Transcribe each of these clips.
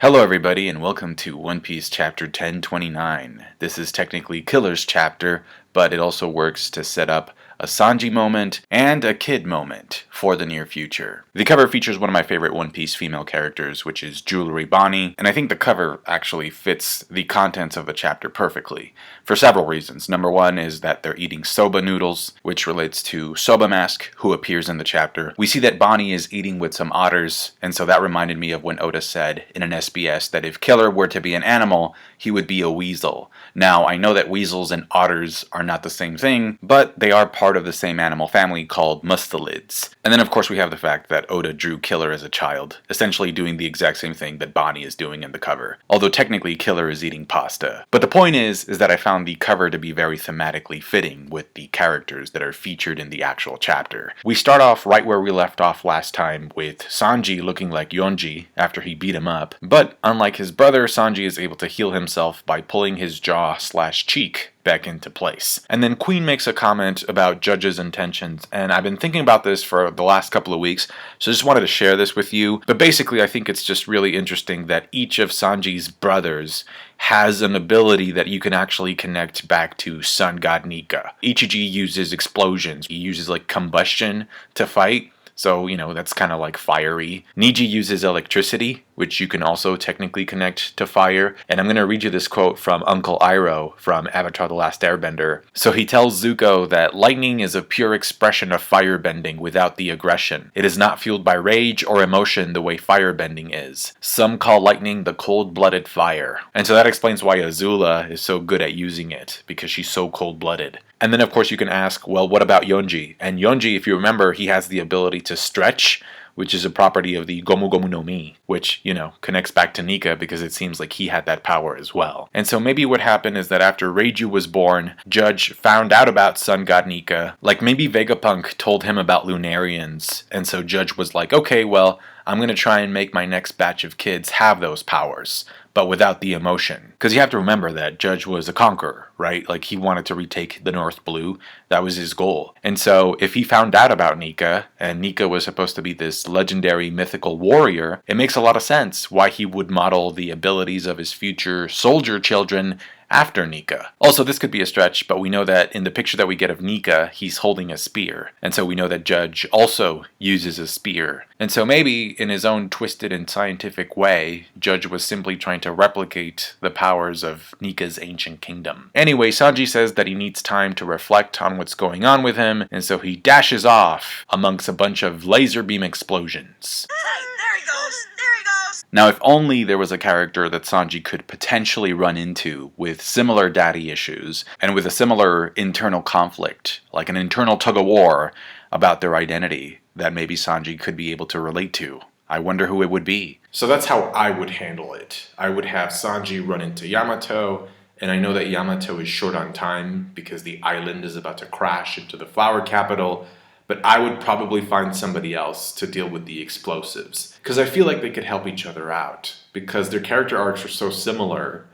Hello everybody and welcome to One Piece chapter 1029. This is technically Killer's chapter, but it also works to set up a Sanji moment and a Kid moment for the near future. The cover features one of my favorite One Piece female characters, which is Jewelry Bonnie, and I think the cover actually fits the contents of the chapter perfectly, for several reasons. Number one is that they're eating soba noodles, which relates to Soba Mask, who appears in the chapter. We see that Bonnie is eating with some otters, and so that reminded me of when Oda said in an SBS that if Killer were to be an animal, he would be a weasel. Now, I know that weasels and otters are not the same thing, but they are part of the same animal family called mustelids. And then of course we have the fact that Oda drew Killer as a child, essentially doing the exact same thing that Bonnie is doing in the cover. Although technically Killer is eating pasta. But the point is that I found the cover to be very thematically fitting with the characters that are featured in the actual chapter. We start off right where we left off last time with Sanji looking like Yonji after he beat him up, but unlike his brother, Sanji is able to heal himself by pulling his jaw/cheek back into place. And then Queen makes a comment about Judge's intentions, and I've been thinking about this for the last couple of weeks, so I just wanted to share this with you. But basically I think it's just really interesting that each of Sanji's brothers has an ability that you can actually connect back to Sun God Nika. Ichiji uses explosions, he uses like combustion to fight. So, that's kind of like fiery. Niji uses electricity, which you can also technically connect to fire. And I'm going to read you this quote from Uncle Iroh from Avatar The Last Airbender. So he tells Zuko that lightning is a pure expression of firebending without the aggression. It is not fueled by rage or emotion the way firebending is. Some call lightning the cold-blooded fire. And so that explains why Azula is so good at using it, because she's so cold-blooded. And then of course you can ask, well, what about Yonji? And Yonji, if you remember, he has the ability to stretch, which is a property of the Gomu Gomu no Mi, which, connects back to Nika because it seems like he had that power as well. And so maybe what happened is that after Reiju was born, Judge found out about Sun God Nika, like maybe Vegapunk told him about Lunarians, and so Judge was like, okay, well, I'm going to try and make my next batch of kids have those powers, but without the emotion. Because you have to remember that Judge was a conqueror, right? Like, he wanted to retake the North Blue. That was his goal. And so, if he found out about Nika, and Nika was supposed to be this legendary mythical warrior, it makes a lot of sense why he would model the abilities of his future soldier children after Nika. Also, this could be a stretch, but we know that in the picture that we get of Nika, he's holding a spear. And so we know that Judge also uses a spear. And so maybe, in his own twisted and scientific way, Judge was simply trying to replicate the powers of Nika's ancient kingdom. Anyway, Sanji says that he needs time to reflect on what's going on with him, and so he dashes off amongst a bunch of laser beam explosions. There he goes! There he goes! Now, if only there was a character that Sanji could potentially run into with similar daddy issues and with a similar internal conflict, like an internal tug-of-war about their identity, that maybe Sanji could be able to relate to. I wonder who it would be. So that's how I would handle it. I would have Sanji run into Yamato, and I know that Yamato is short on time because the island is about to crash into the flower capital, but I would probably find somebody else to deal with the explosives. Because I feel like they could help each other out. Because their character arcs are so similar,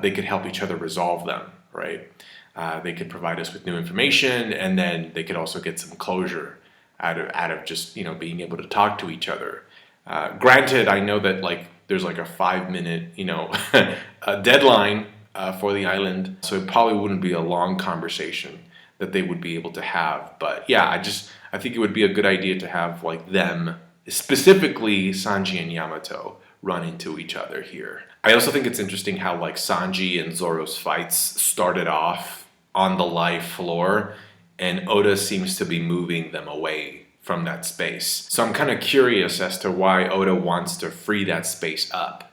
they could help each other resolve them, right? They could provide us with new information, and then they could also get some closure out of just, being able to talk to each other. Granted, I know that, there's a 5-minute, a deadline for the island, so it probably wouldn't be a long conversation that they would be able to have. But yeah, I think it would be a good idea to have them, specifically Sanji and Yamato, run into each other here. I also think it's interesting how Sanji and Zoro's fights started off on the live floor, and Oda seems to be moving them away from that space. So I'm kind of curious as to why Oda wants to free that space up.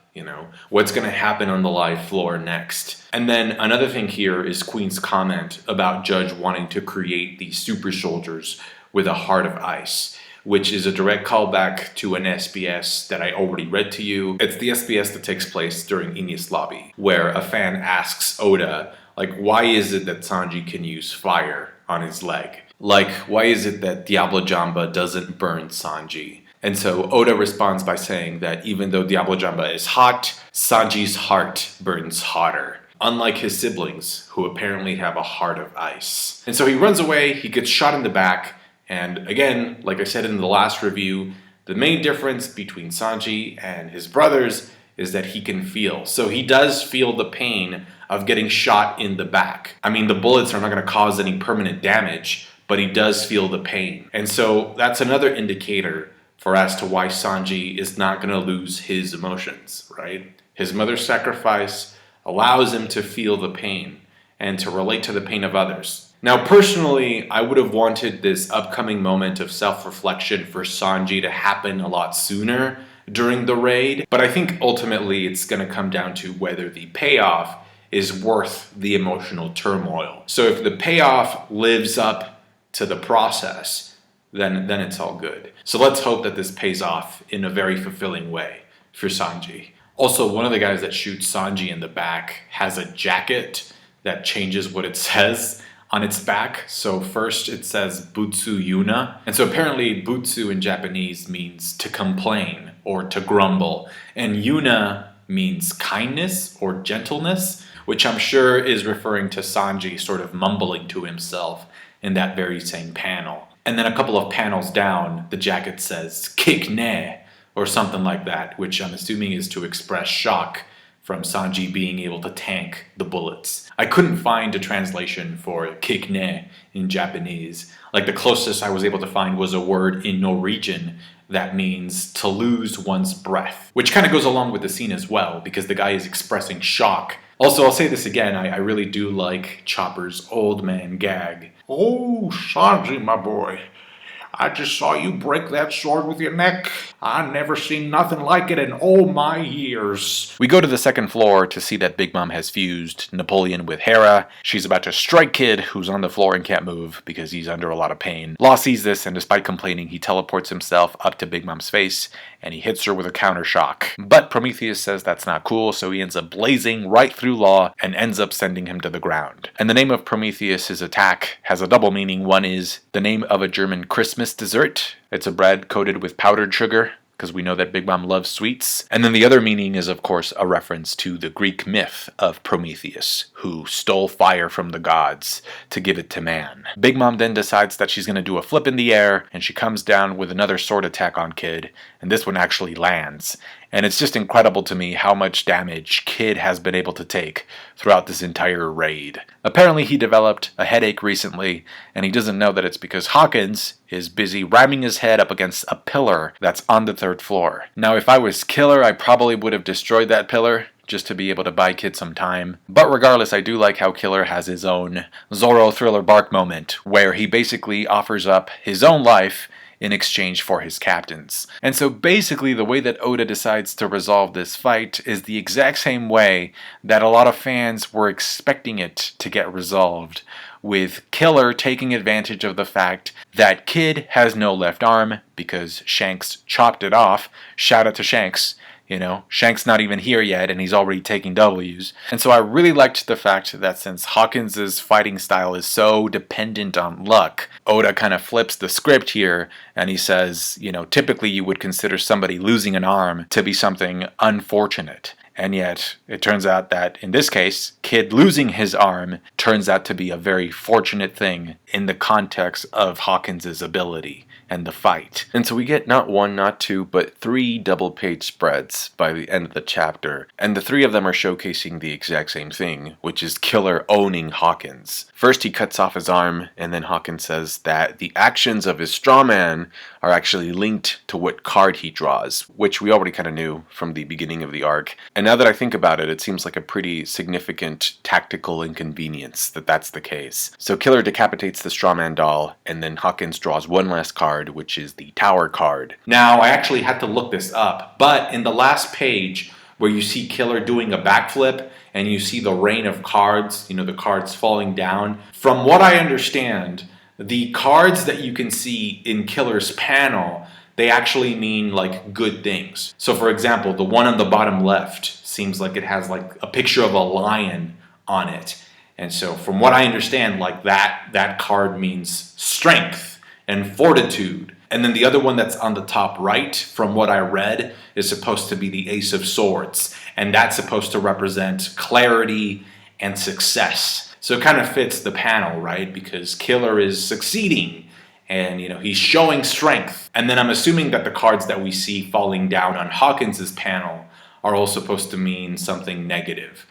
What's going to happen on the live floor next? And then another thing here is Queen's comment about Judge wanting to create these super soldiers with a heart of ice, which is a direct callback to an SBS that I already read to you. It's the SBS that takes place during Enies Lobby, where a fan asks Oda, why is it that Sanji can use fire on his leg? Why is it that Diablo Jamba doesn't burn Sanji? And so Oda responds by saying that even though Diablo Jamba is hot, Sanji's heart burns hotter. Unlike his siblings, who apparently have a heart of ice. And so he runs away, he gets shot in the back, and again, like I said in the last review, the main difference between Sanji and his brothers is that he can feel. So he does feel the pain of getting shot in the back. I mean, the bullets are not going to cause any permanent damage, but he does feel the pain. And so that's another indicator for as to why Sanji is not going to lose his emotions, right? His mother's sacrifice allows him to feel the pain and to relate to the pain of others. Now, personally, I would have wanted this upcoming moment of self-reflection for Sanji to happen a lot sooner during the raid, but I think ultimately it's going to come down to whether the payoff is worth the emotional turmoil. So if the payoff lives up to the process, then it's all good. So let's hope that this pays off in a very fulfilling way for Sanji. Also, one of the guys that shoots Sanji in the back has a jacket that changes what it says on its back. So first it says Butsu Yuna. And so apparently Butsu in Japanese means to complain or to grumble. And Yuna means kindness or gentleness, which I'm sure is referring to Sanji sort of mumbling to himself in that very same panel. And then a couple of panels down, the jacket says kick ne, or something like that, which I'm assuming is to express shock from Sanji being able to tank the bullets. I couldn't find a translation for kick ne in Japanese. Like the closest I was able to find was a word in Norwegian that means to lose one's breath, which kind of goes along with the scene as well, because the guy is expressing shock. Also, I'll say this again, I really do like Chopper's old man gag. Oh, Sanji, my boy, I just saw you break that sword with your neck. I never seen nothing like it in all my years. We go to the second floor to see that Big Mom has fused Napoleon with Hera. She's about to strike Kid, who's on the floor and can't move because he's under a lot of pain. Law sees this, and despite complaining, he teleports himself up to Big Mom's face, and he hits her with a counter shock. But Prometheus says that's not cool, so he ends up blazing right through Law and ends up sending him to the ground. And the name of Prometheus' attack has a double meaning. One is the name of a German Christmas dessert. It's a bread coated with powdered sugar, because we know that Big Mom loves sweets. And then the other meaning is, of course, a reference to the Greek myth of Prometheus, who stole fire from the gods to give it to man. Big Mom then decides that she's going to do a flip in the air, and she comes down with another sword attack on Kid, and this one actually lands. And it's just incredible to me how much damage Kid has been able to take throughout this entire raid. Apparently he developed a headache recently, and he doesn't know that it's because Hawkins is busy ramming his head up against a pillar that's on the third floor. Now, if I was Killer, I probably would have destroyed that pillar just to be able to buy Kid some time. But regardless, I do like how Killer has his own Zoro Thriller Bark moment, where he basically offers up his own life in exchange for his captains. And so basically the way that Oda decides to resolve this fight is the exact same way that a lot of fans were expecting it to get resolved, with Killer taking advantage of the fact that Kid has no left arm because Shanks chopped it off. Shout out to Shanks. You know, Shanks not even here yet, and he's already taking W's. And so I really liked the fact that since Hawkins' fighting style is so dependent on luck, Oda kind of flips the script here, and he says, you know, typically you would consider somebody losing an arm to be something unfortunate. And yet, it turns out that in this case, Kid losing his arm turns out to be a very fortunate thing in the context of Hawkins' ability and the fight. And so we get not one, not two, but 3 double-page spreads by the end of the chapter. And the 3 of them are showcasing the exact same thing, which is Killer owning Hawkins. First he cuts off his arm, and then Hawkins says that the actions of his straw man are actually linked to what card he draws, which we already kind of knew from the beginning of the arc. And now that I think about it, it seems like a pretty significant tactical inconvenience that that's the case. So Killer decapitates the straw man doll, and then Hawkins draws one last card, which is the Tower card. Now, I actually had to look this up, but in the last page where you see Killer doing a backflip and you see the rain of cards, you know, the cards falling down, from what I understand, the cards that you can see in Killer's panel, they actually mean like good things. So for example, the one on the bottom left seems like it has like a picture of a lion on it. And so from what I understand, like that card means strength and fortitude. And then the other one that's on the top right, from what I read, is supposed to be the Ace of Swords. And that's supposed to represent clarity and success. So it kind of fits the panel, right? Because Killer is succeeding and, you know, he's showing strength. And then I'm assuming that the cards that we see falling down on Hawkins' panel are all supposed to mean something negative.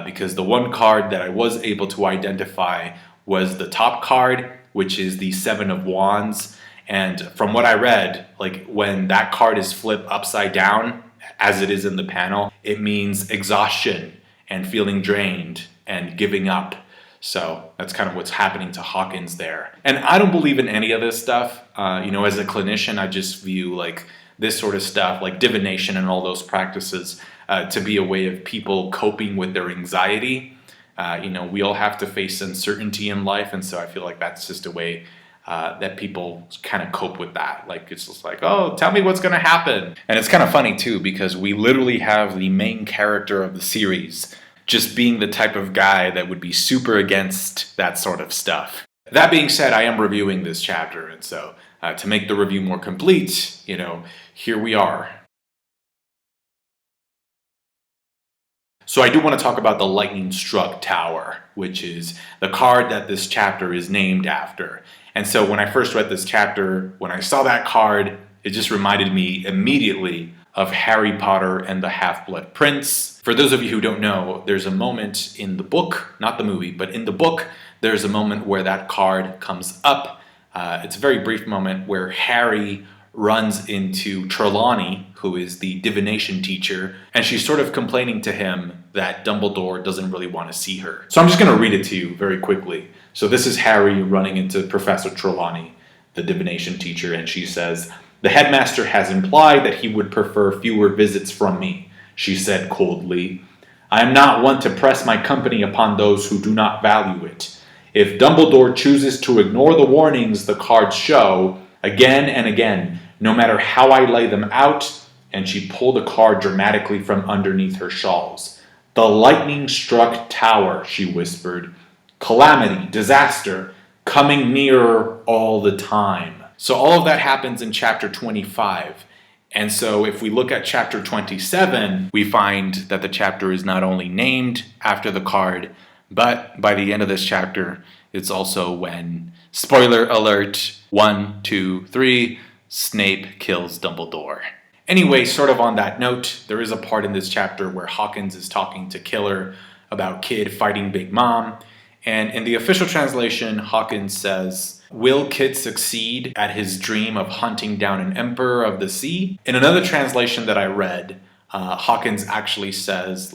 Because the one card that I was able to identify was the top card, which is the Seven of Wands. And from what I read, like when that card is flipped upside down, as it is in the panel, it means exhaustion and feeling drained and giving up. So that's kind of what's happening to Hawkins there. And I don't believe in any of this stuff. As a clinician, I just view like this sort of stuff, like divination and all those practices, to be a way of people coping with their anxiety. We all have to face uncertainty in life, and so I feel like that's just a way that people kind of cope with that. Like, it's just like, oh, tell me what's going to happen. And it's kind of funny, too, because we literally have the main character of the series just being the type of guy that would be super against that sort of stuff. That being said, I am reviewing this chapter, and so to make the review more complete, here we are. So I do want to talk about the Lightning Struck Tower, which is the card that this chapter is named after. And so when I first read this chapter, when I saw that card, it just reminded me immediately of Harry Potter and the Half-Blood Prince. For those of you who don't know, there's a moment in the book, not the movie, but in the book, there's a moment where that card comes up. It's a very brief moment where Harry runs into Trelawney, who is the divination teacher, and she's sort of complaining to him that Dumbledore doesn't really want to see her. So I'm just going to read it to you very quickly. So this is Harry running into Professor Trelawney, the divination teacher, and she says, "The headmaster has implied that he would prefer fewer visits from me," she said coldly. "I am not one to press my company upon those who do not value it. If Dumbledore chooses to ignore the warnings the cards show, again and again, no matter how I lay them out," and she pulled a card dramatically from underneath her shawls. "The lightning-struck tower," she whispered. "Calamity, disaster, coming nearer all the time." So all of that happens in chapter 25. And so if we look at chapter 27, we find that the chapter is not only named after the card, but by the end of this chapter, it's also when, spoiler alert, 1, 2, 3, Snape kills Dumbledore. Anyway, sort of on that note, there is a part in this chapter where Hawkins is talking to Killer about Kid fighting Big Mom. And in the official translation, Hawkins says, "Will Kid succeed at his dream of hunting down an emperor of the sea?" In another translation that I read, Hawkins actually says,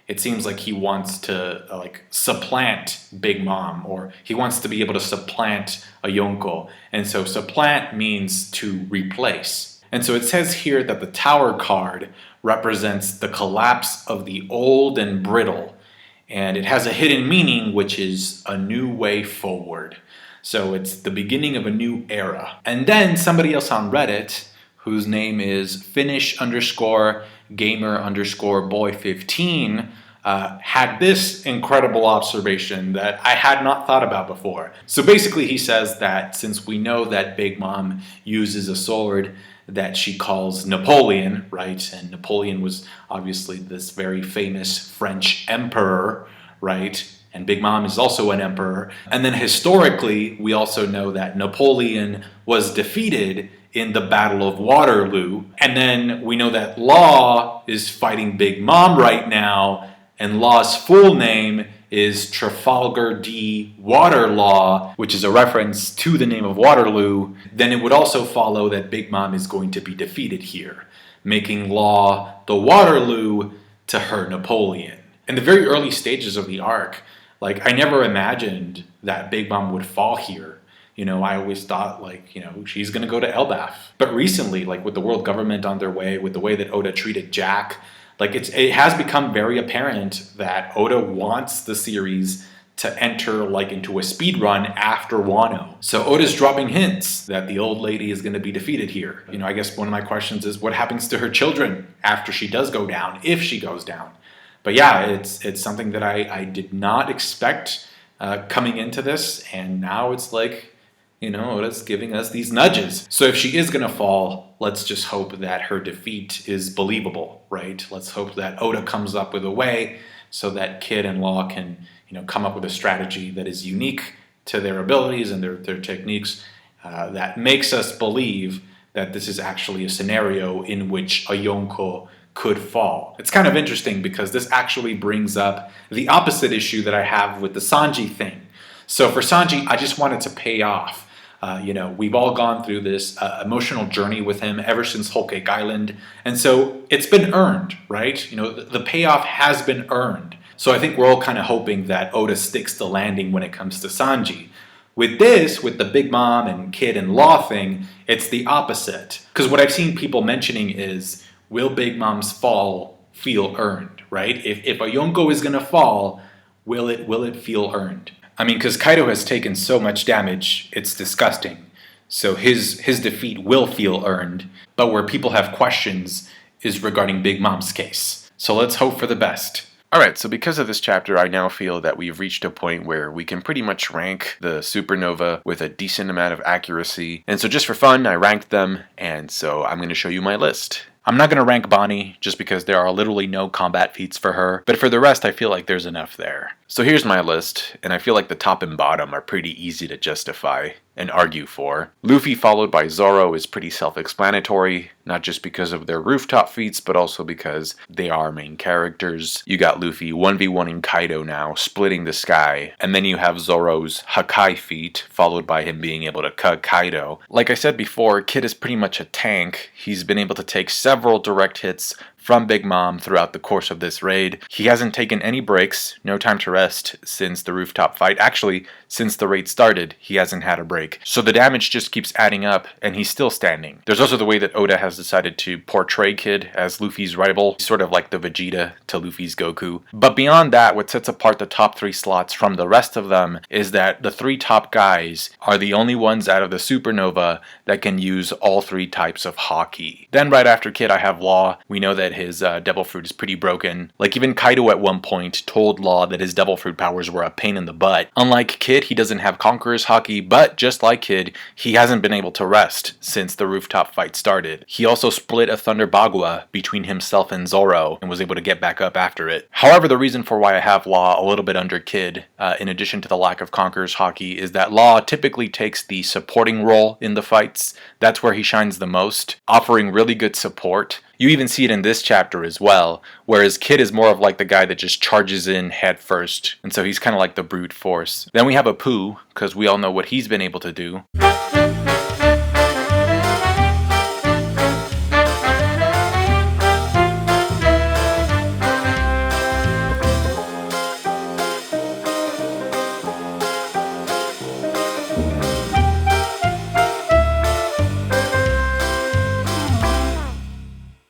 it seems like he wants to supplant Big Mom, or he wants to be able to supplant a Yonko. And so supplant means to replace. And so it says here that the Tower card represents the collapse of the old and brittle. And it has a hidden meaning, which is a new way forward. So it's the beginning of a new era. And then somebody else on Reddit, whose name is Finnish_gamer_boy15, had this incredible observation that I had not thought about before. So basically he says that since we know that Big Mom uses a sword that she calls Napoleon, right? And Napoleon was obviously this very famous French emperor, right? And Big Mom is also an emperor. And then historically, we also know that Napoleon was defeated in the Battle of Waterloo. And then we know that Law is fighting Big Mom right now, and Law's full name is Trafalgar D. Waterlaw, which is a reference to the name of Waterloo. Then it would also follow that Big Mom is going to be defeated here, making Law the Waterloo to her Napoleon. In the very early stages of the arc, I never imagined that Big Mom would fall here. I always thought, she's going to go to Elbaf. But recently, with the world government on their way, with the way that Oda treated Jack, it has become very apparent that Oda wants the series to enter into a speed run after Wano. So Oda's dropping hints that the old lady is going to be defeated here. I guess one of my questions is what happens to her children after she does go down, if she goes down. But yeah, it's something that I did not expect coming into this, and now it's Oda's giving us these nudges. So if she is going to fall, let's just hope that her defeat is believable, right? Let's hope that Oda comes up with a way so that Kid and Law can, come up with a strategy that is unique to their abilities and their techniques that makes us believe that this is actually a scenario in which a Yonko could fall. It's kind of interesting because this actually brings up the opposite issue that I have with the Sanji thing. So for Sanji, I just wanted to pay off. We've all gone through this emotional journey with him ever since Whole Cake Island. And so it's been earned, right? The payoff has been earned. So I think we're all kind of hoping that Oda sticks the landing when it comes to Sanji. With this, with the Big Mom and Kid and Law thing, it's the opposite. Because what I've seen people mentioning is, will Big Mom's fall feel earned, right? If a Yonko is going to fall, will it feel earned? I mean, because Kaido has taken so much damage, it's disgusting. So his defeat will feel earned, but where people have questions is regarding Big Mom's case. So let's hope for the best. Alright, so because of this chapter, I now feel that we've reached a point where we can pretty much rank the Supernova with a decent amount of accuracy. And so just for fun, I ranked them, and so I'm going to show you my list. I'm not going to rank Bonnie, just because there are literally no combat feats for her, but for the rest I feel like there's enough there. So here's my list, and I feel like the top and bottom are pretty easy to justify and argue for. Luffy followed by Zoro is pretty self-explanatory, not just because of their rooftop feats, but also because they are main characters. You got Luffy 1v1ing Kaido now, splitting the sky, and then you have Zoro's Hakai feat, followed by him being able to cut Kaido. Like I said before, Kid is pretty much a tank. He's been able to take several direct hits from Big Mom throughout the course of this raid. He hasn't taken any breaks, no time to rest since the rooftop fight. Actually, since the raid started, he hasn't had a break. So the damage just keeps adding up, and he's still standing. There's also the way that Oda has decided to portray Kid as Luffy's rival, sort of like the Vegeta to Luffy's Goku. But beyond that, what sets apart the top 3 slots from the rest of them is that the 3 top guys are the only ones out of the Supernova that can use all 3 types of Haki. Then right after Kid, I have Law. We know that his Devil Fruit is pretty broken. Like even Kaido at one point told Law that his Devil Fruit powers were a pain in the butt. Unlike Kid, he doesn't have Conqueror's Haki, but just like Kid, he hasn't been able to rest since the rooftop fight started. He also split a Thunder Bagua between himself and Zoro and was able to get back up after it. However, the reason for why I have Law a little bit under Kid, in addition to the lack of Conqueror's Haki, is that Law typically takes the supporting role in the fights. That's where he shines the most, offering really good support. You even see it in this chapter as well, whereas Kid is more of like the guy that just charges in head first, and so he's kind of like the brute force. Then we have Apu, because we all know what he's been able to do.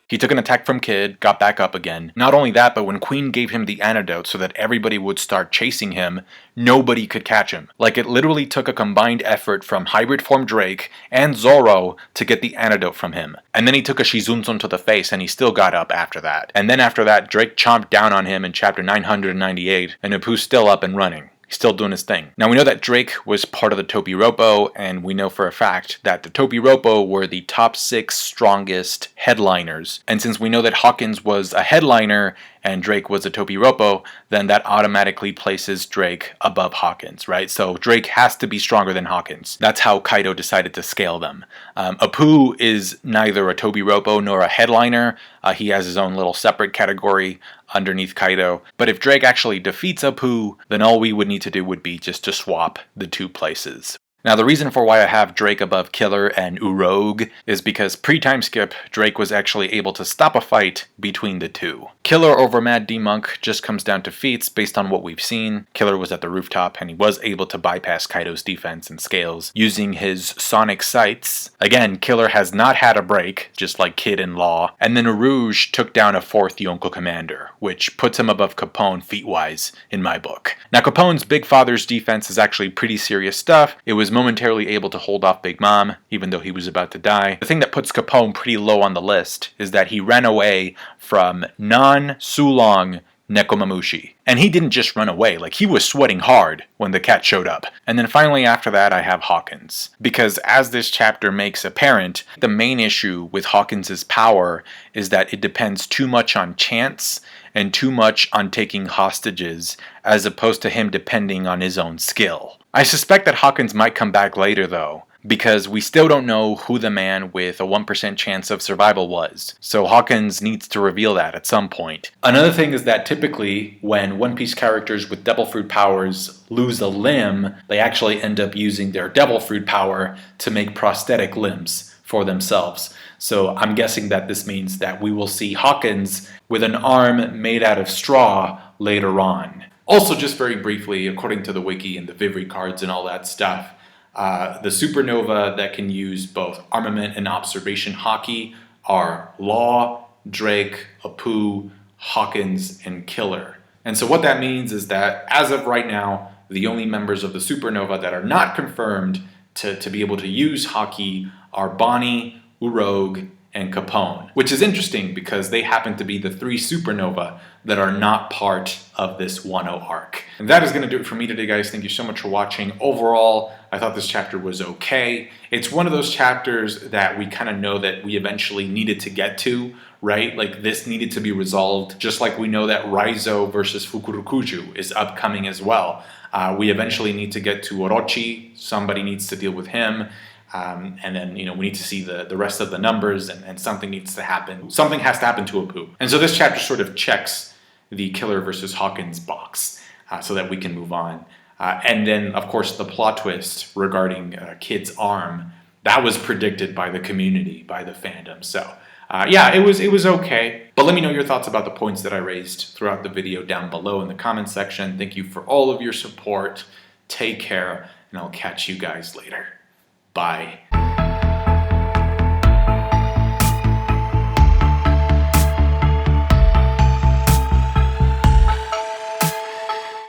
He took an attack from Kid, got back up again. Not only that, but when Queen gave him the antidote so that everybody would start chasing him, nobody could catch him. Like it literally took a combined effort from hybrid form Drake and Zoro to get the antidote from him. And then he took a Shizunzon to the face and he still got up after that. And then after that, Drake chomped down on him in chapter 998 and Apu's still up and running. He's still doing his thing. Now we know that Drake was part of the Topiropo, and we know for a fact that the Topiropo were the top 6 strongest headliners. And since we know that Hawkins was a headliner and Drake was a Topiropo, then that automatically places Drake above Hawkins, right? So Drake has to be stronger than Hawkins. That's how Kaido decided to scale them. Apu is neither a Topiropo nor a headliner. He has his own little separate category underneath Kaido. But if Drake actually defeats Apu, then all we would need to do would be just to swap the 2 places. Now the reason for why I have Drake above Killer and Uroge is because pre-time skip, Drake was actually able to stop a fight between the 2. Killer over Mad D-Monk just comes down to feats based on what we've seen. Killer was at the rooftop and he was able to bypass Kaido's defense and scales using his sonic sights. Again, Killer has not had a break, just like Kid and Law. And then Rouge took down a 4th Yonko commander, which puts him above Capone feat-wise in my book. Now Capone's Big Father's defense is actually pretty serious stuff. It was momentarily able to hold off Big Mom, even though he was about to die. The thing that puts Capone pretty low on the list is that he ran away from non-Sulong Nekomamushi. And he didn't just run away, like he was sweating hard when the cat showed up. And then finally after that I have Hawkins. Because as this chapter makes apparent, the main issue with Hawkins' power is that it depends too much on chance and too much on taking hostages, as opposed to him depending on his own skill. I suspect that Hawkins might come back later though, because we still don't know who the man with a 1% chance of survival was. So Hawkins needs to reveal that at some point. Another thing is that typically when One Piece characters with Devil Fruit powers lose a limb, they actually end up using their Devil Fruit power to make prosthetic limbs for themselves. So I'm guessing that this means that we will see Hawkins with an arm made out of straw later on. Also, just very briefly, according to the wiki and the Vivri cards and all that stuff, the supernova that can use both armament and observation haki are Law, Drake, Apu, Hawkins, and Killer. And so what that means is that as of right now, the only members of the supernova that are not confirmed to be able to use haki are Bonnie, Urog, and Capone, which is interesting because they happen to be the 3 supernova that are not part of this 1-0 arc. And that is going to do it for me today, guys. Thank you so much for watching. Overall, I thought this chapter was okay. It's one of those chapters that we kind of know that we eventually needed to get to, right? Like this needed to be resolved, just like we know that Raizo versus Fukurokuju is upcoming as well. We eventually need to get to Orochi. Somebody needs to deal with him. And then, we need to see the rest of the numbers and something needs to happen. Something has to happen to Apu. And so this chapter sort of checks the Killer versus Hawkins box so that we can move on. And then, of course, the plot twist regarding Kid's arm, that was predicted by the community, by the fandom. So, yeah, it was okay. But let me know your thoughts about the points that I raised throughout the video down below in the comment section. Thank you for all of your support. Take care, and I'll catch you guys later. Bye.